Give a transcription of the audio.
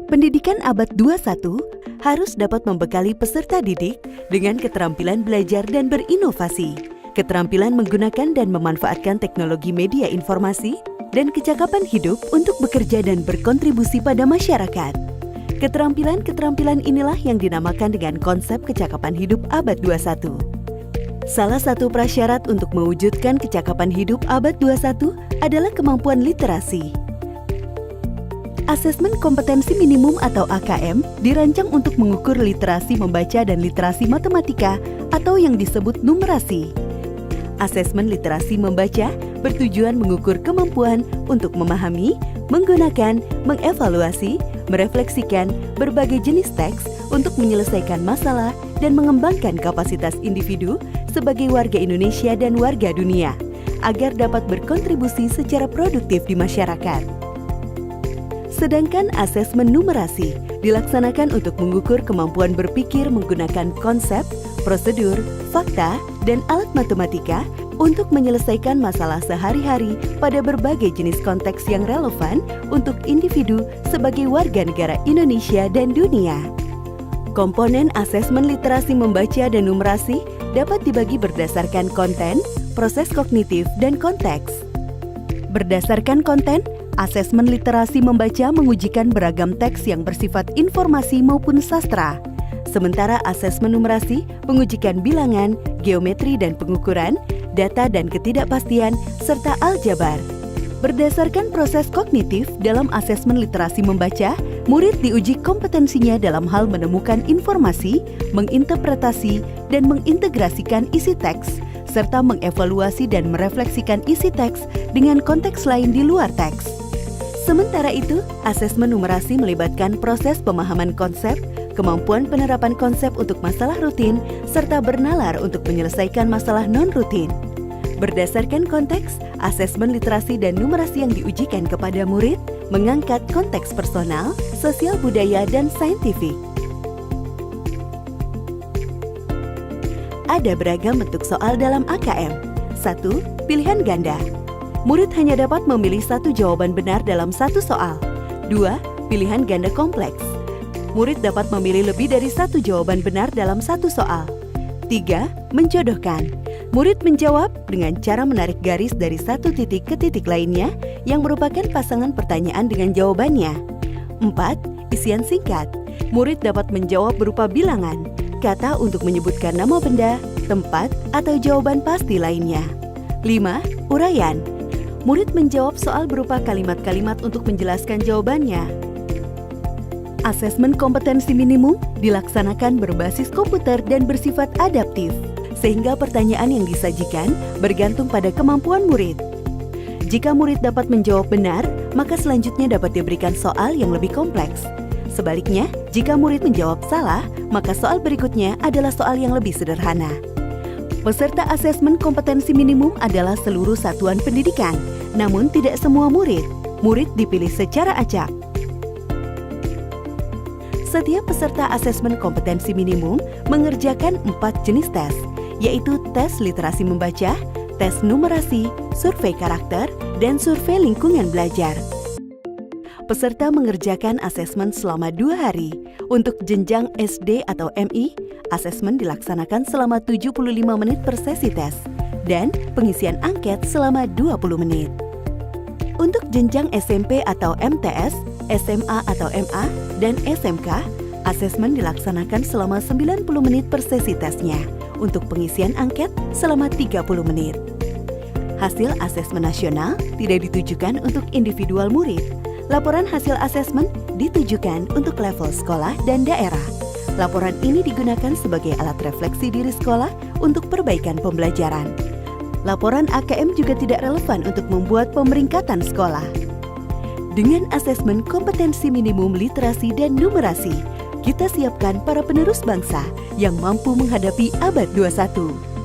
Pendidikan abad 21 harus dapat membekali peserta didik dengan keterampilan belajar dan berinovasi, keterampilan menggunakan dan memanfaatkan teknologi media informasi, dan kecakapan hidup untuk bekerja dan berkontribusi pada masyarakat. Keterampilan-keterampilan inilah yang dinamakan dengan konsep kecakapan hidup abad 21. Salah satu prasyarat untuk mewujudkan kecakapan hidup abad 21 adalah kemampuan literasi. Asesmen kompetensi minimum atau AKM dirancang untuk mengukur literasi membaca dan literasi matematika atau yang disebut numerasi. Asesmen literasi membaca bertujuan mengukur kemampuan untuk memahami, menggunakan, mengevaluasi, merefleksikan berbagai jenis teks untuk menyelesaikan masalah dan mengembangkan kapasitas individu sebagai warga Indonesia dan warga dunia agar dapat berkontribusi secara produktif di masyarakat. Sedangkan asesmen numerasi dilaksanakan untuk mengukur kemampuan berpikir menggunakan konsep, prosedur, fakta, dan alat matematika untuk menyelesaikan masalah sehari-hari pada berbagai jenis konteks yang relevan untuk individu sebagai warga negara Indonesia dan dunia. Komponen asesmen literasi membaca dan numerasi dapat dibagi berdasarkan konten, proses kognitif, dan konteks. Berdasarkan konten, asesmen literasi membaca mengujikan beragam teks yang bersifat informasi maupun sastra. Sementara asesmen numerasi mengujikan bilangan, geometri dan pengukuran, data dan ketidakpastian, serta aljabar. Berdasarkan proses kognitif dalam asesmen literasi membaca, murid diuji kompetensinya dalam hal menemukan informasi, menginterpretasi, dan mengintegrasikan isi teks, serta mengevaluasi dan merefleksikan isi teks dengan konteks lain di luar teks. Sementara itu, asesmen numerasi melibatkan proses pemahaman konsep, kemampuan penerapan konsep untuk masalah rutin, serta bernalar untuk menyelesaikan masalah non-rutin. Berdasarkan konteks, asesmen literasi dan numerasi yang diujikan kepada murid mengangkat konteks personal, sosial budaya, dan saintifik. Ada beragam bentuk soal dalam AKM. 1. Pilihan ganda. Murid hanya dapat memilih satu jawaban benar dalam satu soal. 2. Pilihan ganda kompleks. Murid dapat memilih lebih dari satu jawaban benar dalam satu soal. 3. Menjodohkan. Murid menjawab dengan cara menarik garis dari satu titik ke titik lainnya yang merupakan pasangan pertanyaan dengan jawabannya. 4. Isian singkat. Murid dapat menjawab berupa bilangan, kata untuk menyebutkan nama benda, tempat, atau jawaban pasti lainnya. 5. Uraian. Murid menjawab soal berupa kalimat-kalimat untuk menjelaskan jawabannya. Asesmen kompetensi minimum dilaksanakan berbasis komputer dan bersifat adaptif, sehingga pertanyaan yang disajikan bergantung pada kemampuan murid. Jika murid dapat menjawab benar, maka selanjutnya dapat diberikan soal yang lebih kompleks. Sebaliknya, jika murid menjawab salah, maka soal berikutnya adalah soal yang lebih sederhana. Peserta asesmen kompetensi minimum adalah seluruh satuan pendidikan, namun tidak semua murid. Murid dipilih secara acak. Setiap peserta asesmen kompetensi minimum mengerjakan 4 jenis tes, yaitu tes literasi membaca, tes numerasi, survei karakter, dan survei lingkungan belajar. Peserta mengerjakan asesmen selama 2 hari. Untuk jenjang SD atau MI, asesmen dilaksanakan selama 75 menit per sesi tes, dan pengisian angket selama 20 menit. Untuk jenjang SMP atau MTS, SMA atau MA, dan SMK, asesmen dilaksanakan selama 90 menit per sesi tesnya, untuk pengisian angket selama 30 menit. Hasil asesmen nasional tidak ditujukan untuk individual murid. Laporan hasil asesmen ditujukan untuk level sekolah dan daerah. Laporan ini digunakan sebagai alat refleksi diri sekolah untuk perbaikan pembelajaran. Laporan AKM juga tidak relevan untuk membuat pemeringkatan sekolah. Dengan asesmen kompetensi minimum literasi dan numerasi, kita siapkan para penerus bangsa yang mampu menghadapi abad 21.